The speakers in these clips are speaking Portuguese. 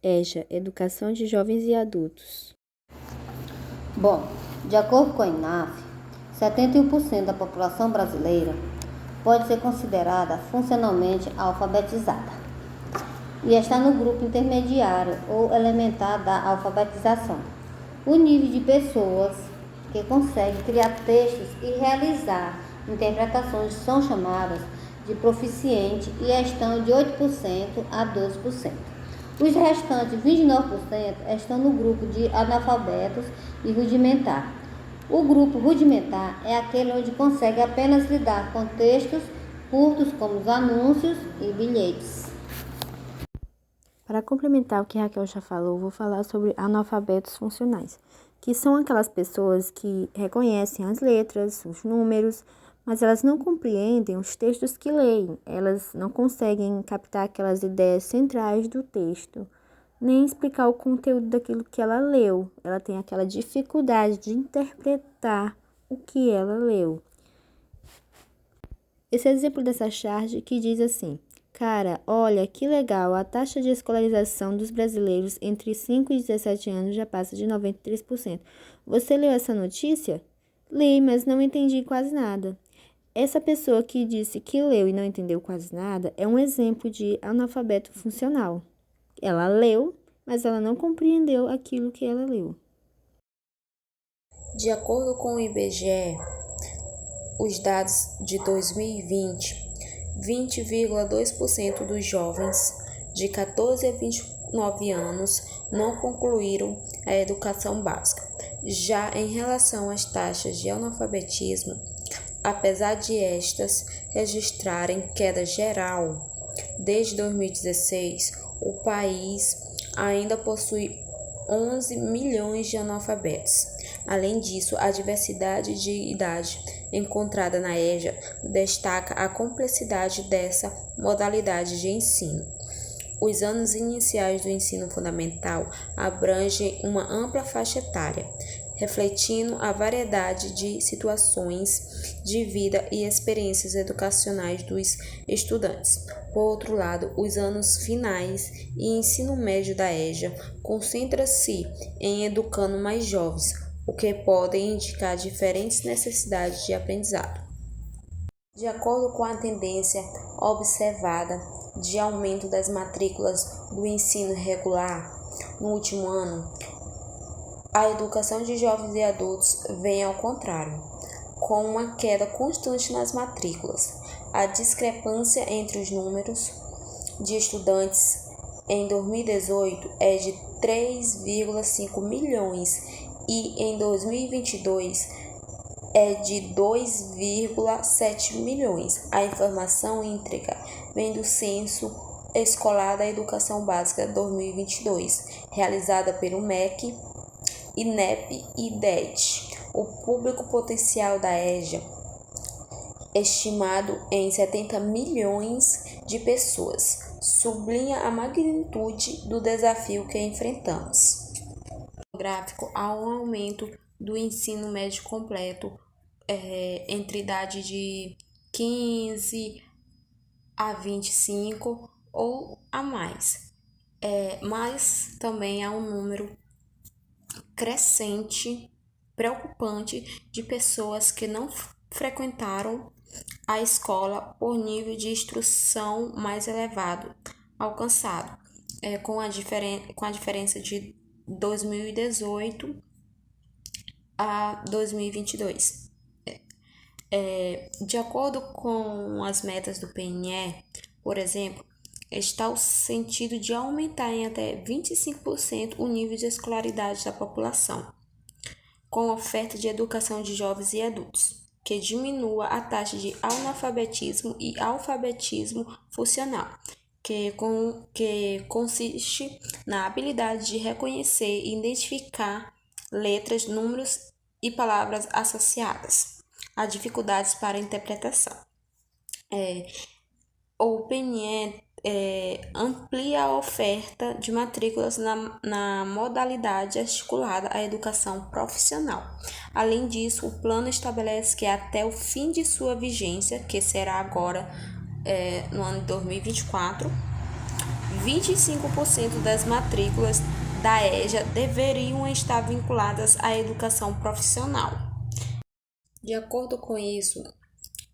EJA, Educação de Jovens e Adultos. Bom, de acordo com a INAF, 71% da população brasileira pode ser considerada funcionalmente alfabetizada e está no grupo intermediário ou elementar da alfabetização. O nível de pessoas que conseguem criar textos e realizar interpretações são chamadas de proficiente e estão de 8% a 12%. Os restantes 29% estão no grupo de analfabetos e rudimentar. O grupo rudimentar é aquele onde consegue apenas lidar com textos curtos como os anúncios e bilhetes. Para complementar o que Raquel já falou, vou falar sobre analfabetos funcionais, que são aquelas pessoas que reconhecem as letras, os números, mas elas não compreendem os textos que leem, elas não conseguem captar aquelas ideias centrais do texto, nem explicar o conteúdo daquilo que ela leu. Ela tem aquela dificuldade de interpretar o que ela leu. Esse é o exemplo dessa charge que diz assim: cara, olha que legal, a taxa de escolarização dos brasileiros entre 5 e 17 anos já passa de 93%. Você leu essa notícia? Li, mas não entendi quase nada. Essa pessoa que disse que leu e não entendeu quase nada é um exemplo de analfabeto funcional. Ela leu, mas ela não compreendeu aquilo que ela leu. De acordo com o IBGE, os dados de 2020, 20,2% dos jovens de 14 a 29 anos não concluíram a educação básica. Já em relação às taxas de analfabetismo, apesar de estas registrarem queda geral, desde 2016, o país ainda possui 11 milhões de analfabetos. Além disso, a diversidade de idade encontrada na EJA destaca a complexidade dessa modalidade de ensino. Os anos iniciais do ensino fundamental abrangem uma ampla faixa etária, refletindo a variedade de situações de vida e experiências educacionais dos estudantes. Por outro lado, os anos finais e ensino médio da EJA concentra-se em educando mais jovens, o que pode indicar diferentes necessidades de aprendizado. De acordo com a tendência observada de aumento das matrículas do ensino regular no último ano, a educação de jovens e adultos vem ao contrário, com uma queda constante nas matrículas. A discrepância entre os números de estudantes em 2018 é de 3,5 milhões e em 2022 é de 2,7 milhões. A informação íntegra vem do Censo Escolar da Educação Básica 2022, realizada pelo MEC, INEP e DET. O público potencial da EJA, estimado em 70 milhões de pessoas, sublinha a magnitude do desafio que enfrentamos. No gráfico, há um aumento do ensino médio completo entre idade de 15 a 25 ou a mais. Mas também há um número crescente, preocupante, de pessoas que não frequentaram a escola por nível de instrução mais elevado alcançado, com a diferença de 2018 a 2022. De acordo com as metas do PNE, por exemplo, está o sentido de aumentar em até 25% o nível de escolaridade da população, com oferta de educação de jovens e adultos, que diminua a taxa de analfabetismo e alfabetismo funcional, que consiste na habilidade de reconhecer e identificar letras, números e palavras associadas a dificuldades para interpretação. O PNE amplia a oferta de matrículas na modalidade articulada à educação profissional. Além disso, o plano estabelece que até o fim de sua vigência, que será agora no ano de 2024, 25% das matrículas da EJA deveriam estar vinculadas à educação profissional. De acordo com isso,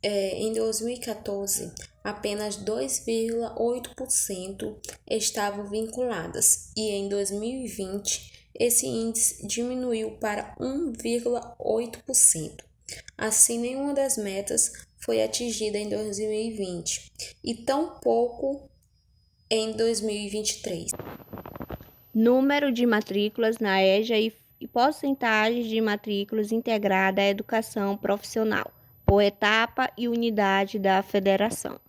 em 2014, apenas 2,8% estavam vinculadas e em 2020 esse índice diminuiu para 1,8%. Assim, nenhuma das metas foi atingida em 2020 e tampouco em 2023. Número de matrículas na EJA e porcentagem de matrículas integrada à educação profissional, por etapa e unidade da federação.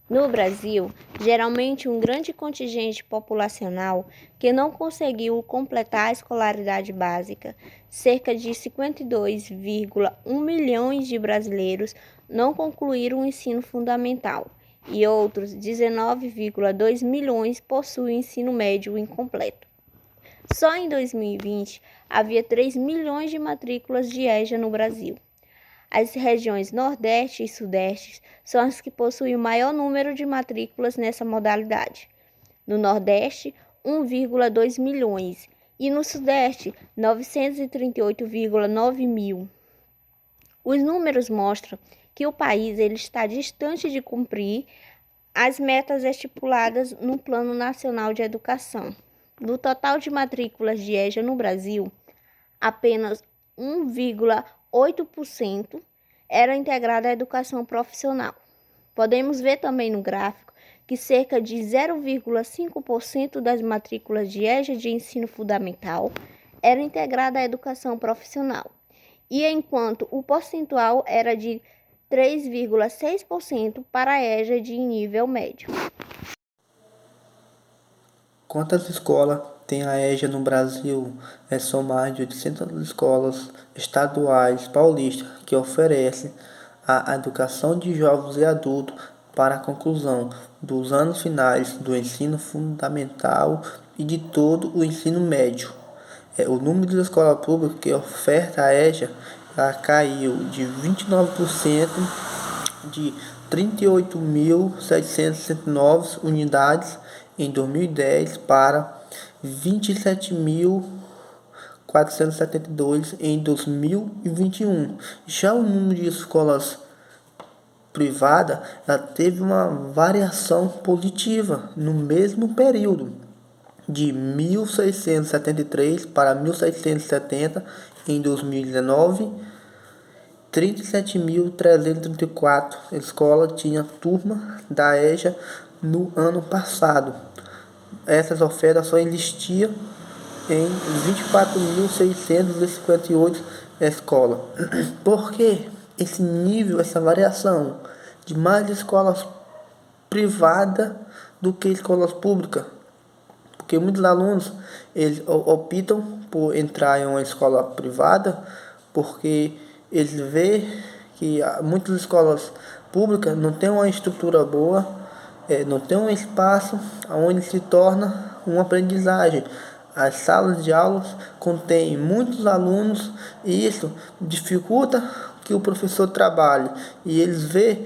No Brasil, geralmente um grande contingente populacional que não conseguiu completar a escolaridade básica, cerca de 52,1 milhões de brasileiros não concluíram o ensino fundamental e outros 19,2 milhões possuem ensino médio incompleto. Só em 2020 havia 3 milhões de matrículas de EJA no Brasil. As regiões Nordeste e Sudeste são as que possuem o maior número de matrículas nessa modalidade. No Nordeste, 1,2 milhões e no Sudeste, 938,9 mil. Os números mostram que o país está distante de cumprir as metas estipuladas no Plano Nacional de Educação. Do total de matrículas de EJA no Brasil, apenas 1,8% era integrada à educação profissional. Podemos ver também no gráfico que cerca de 0,5% das matrículas de EJA de ensino fundamental era integrada à educação profissional, e enquanto o percentual era de 3,6% para a EJA de nível médio. Quantas escolas tem a EJA no Brasil? São mais de 800 escolas estaduais paulistas que oferecem a educação de jovens e adultos para a conclusão dos anos finais do ensino fundamental e de todo o ensino médio. O número de escolas públicas que oferta a EJA caiu de 29% de 38.769 unidades em 2010 para 27.472 em 2021. Já o número de escolas privadas teve uma variação positiva no mesmo período, de 1.673 para 1.670 em 2019. 37.334 escolas tinham turma da EJA no ano passado. Essas ofertas só existiam em 24.658 escolas. Por que esse nível, essa variação de mais escolas privadas do que escolas públicas? Porque muitos alunos eles optam por entrar em uma escola privada porque eles veem que muitas escolas públicas não têm uma estrutura boa, não tem um espaço onde se torna uma aprendizagem. As salas de aulas contêm muitos alunos e isso dificulta que o professor trabalhe. E eles veem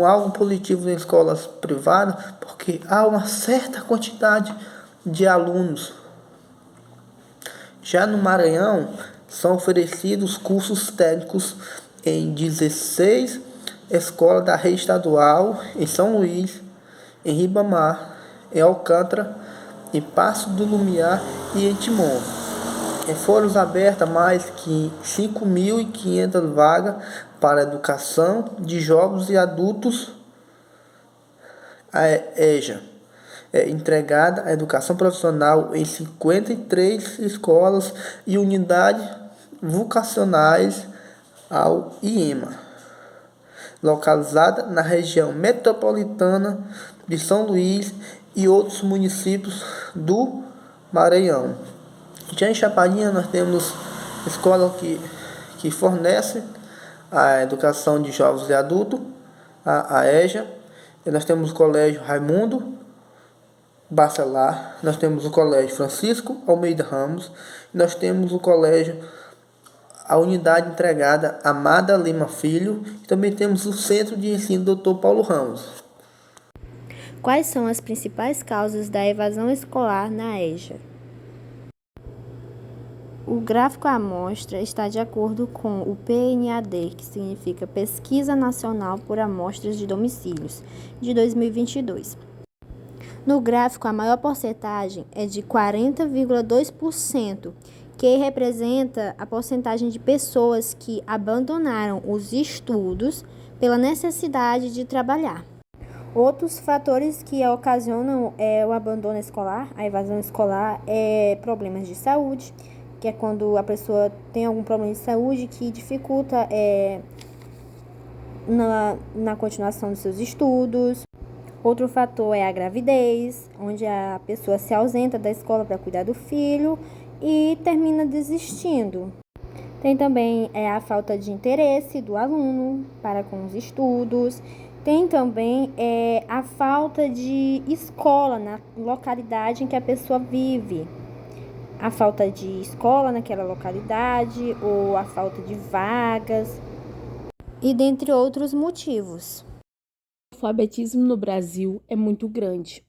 algo positivo em escolas privadas porque há uma certa quantidade de alunos. Já no Maranhão, são oferecidos cursos técnicos em 16 escolas da rede estadual, em São Luís, em Ribamar, em Alcântara, em Passo do Lumiar e em Timon. Foram abertas mais que 5.500 vagas para a educação de jovens e adultos. A EJA é entregada à educação profissional em 53 escolas e unidades vocacionais ao IEMA, localizada na região metropolitana de São Luís e outros municípios do Maranhão. Já em Chapadinha nós temos escola que fornece a educação de jovens e adultos, a EJA. E nós temos o Colégio Raimundo Bacelar, nós temos o Colégio Francisco Almeida Ramos, nós temos o Colégio, a unidade entregada Amada Lima Filho, e também temos o Centro de Ensino Dr. Paulo Ramos. Quais são as principais causas da evasão escolar na EJA? O gráfico à amostra está de acordo com o PNAD, que significa Pesquisa Nacional por Amostras de Domicílios, de 2022. No gráfico, a maior porcentagem é de 40,2%, que representa a porcentagem de pessoas que abandonaram os estudos pela necessidade de trabalhar. Outros fatores que ocasionam o abandono escolar, a evasão escolar, é problemas de saúde, que é quando a pessoa tem algum problema de saúde que dificulta na continuação dos seus estudos. Outro fator é a gravidez, onde a pessoa se ausenta da escola para cuidar do filho e termina desistindo. Tem também a falta de interesse do aluno para com os estudos. Tem também a falta de escola na localidade em que a pessoa vive. A falta de escola naquela localidade ou a falta de vagas e dentre outros motivos. O alfabetismo no Brasil é muito grande.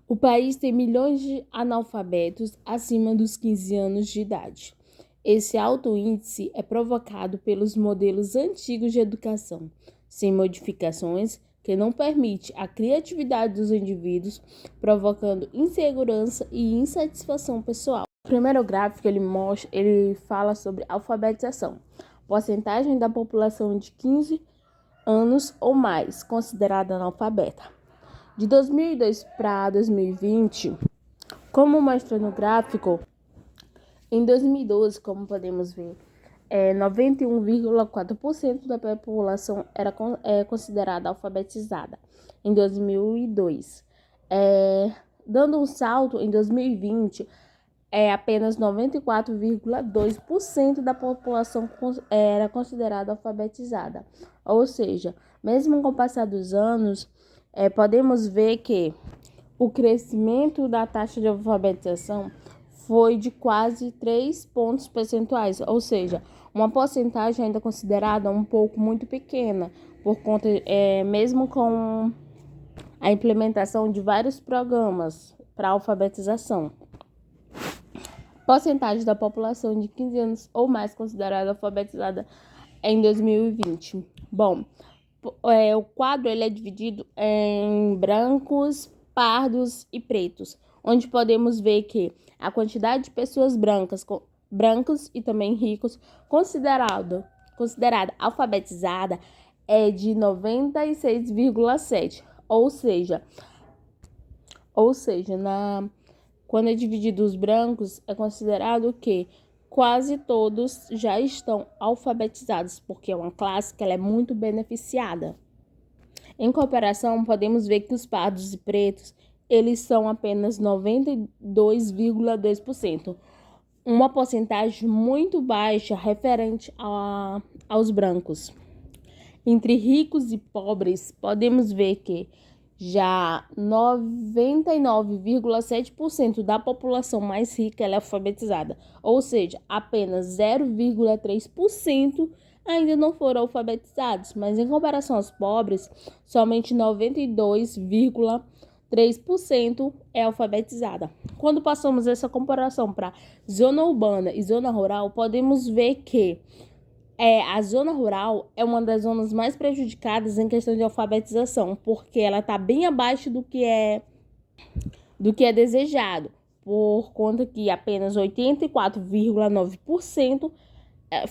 O país tem milhões de analfabetos acima dos 15 anos de idade. Esse alto índice é provocado pelos modelos antigos de educação, sem modificações, que não permite a criatividade dos indivíduos, provocando insegurança e insatisfação pessoal. O primeiro gráfico ele fala sobre alfabetização, porcentagem da população de 15 anos ou mais considerada analfabeta. De 2002 para 2020, como mostra no gráfico, em 2012, como podemos ver, 91,4% da população era considerada alfabetizada em 2002. Dando um salto, em 2020, apenas 94,2% da população era considerada alfabetizada. Ou seja, mesmo com o passar dos anos, podemos ver que o crescimento da taxa de alfabetização foi de quase 3 pontos percentuais, ou seja, uma porcentagem ainda considerada um pouco muito pequena, por conta, mesmo com a implementação de vários programas para alfabetização. Porcentagem da população de 15 anos ou mais considerada alfabetizada em 2020. Bom, o quadro ele é dividido em brancos, pardos e pretos, onde podemos ver que a quantidade de pessoas brancos e também ricos considerada alfabetizada é de 96,7, ou seja, quando é dividido os brancos, é considerado que quase todos já estão alfabetizados, porque é uma classe que ela é muito beneficiada. Em comparação, podemos ver que os pardos e pretos, eles são apenas 92,2%, uma porcentagem muito baixa referente aos brancos. Entre ricos e pobres, podemos ver que já 99,7% da população mais rica é alfabetizada, ou seja, apenas 0,3% ainda não foram alfabetizados, mas em comparação aos pobres, somente 92,3% é alfabetizada. Quando passamos essa comparação para zona urbana e zona rural, podemos ver que a zona rural é uma das zonas mais prejudicadas em questão de alfabetização, porque ela está bem abaixo do que é desejado, por conta que apenas 84,9%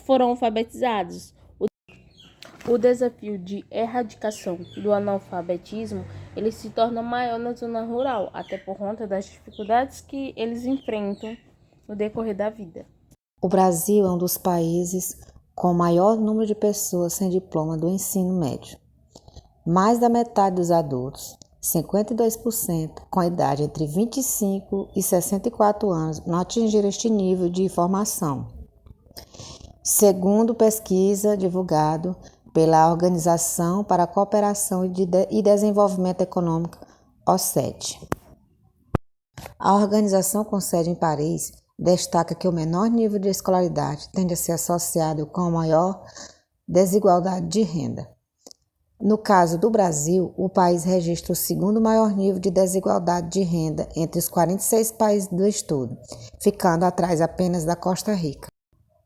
foram alfabetizados. O desafio de erradicação do analfabetismo ele se torna maior na zona rural, até por conta das dificuldades que eles enfrentam no decorrer da vida. O Brasil é um dos países com o maior número de pessoas sem diploma do ensino médio. Mais da metade dos adultos, 52%, com idade entre 25 e 64 anos, não atingiram este nível de formação. Segundo pesquisa divulgada pela Organização para a Cooperação e Desenvolvimento Econômico, OCDE. A organização com sede em Paris destaca que o menor nível de escolaridade tende a ser associado com a maior desigualdade de renda. No caso do Brasil, o país registra o segundo maior nível de desigualdade de renda entre os 46 países do estudo, ficando atrás apenas da Costa Rica.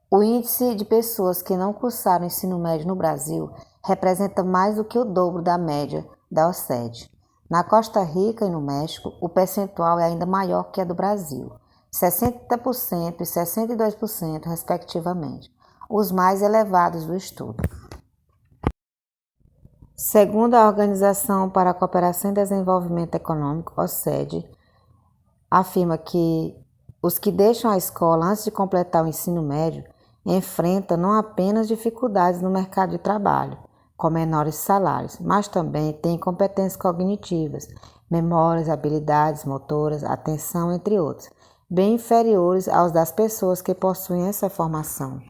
O índice de pessoas que não cursaram ensino médio no Brasil representa mais do que o dobro da média da OCDE. Na Costa Rica e no México, o percentual é ainda maior que a do Brasil, 60% e 62%, respectivamente, os mais elevados do estudo. Segundo a Organização para a Cooperação e Desenvolvimento Econômico, OCDE, afirma que os que deixam a escola antes de completar o ensino médio enfrentam não apenas dificuldades no mercado de trabalho, com menores salários, mas também têm competências cognitivas, memórias, habilidades motoras, atenção, entre outros, bem inferiores aos das pessoas que possuem essa formação.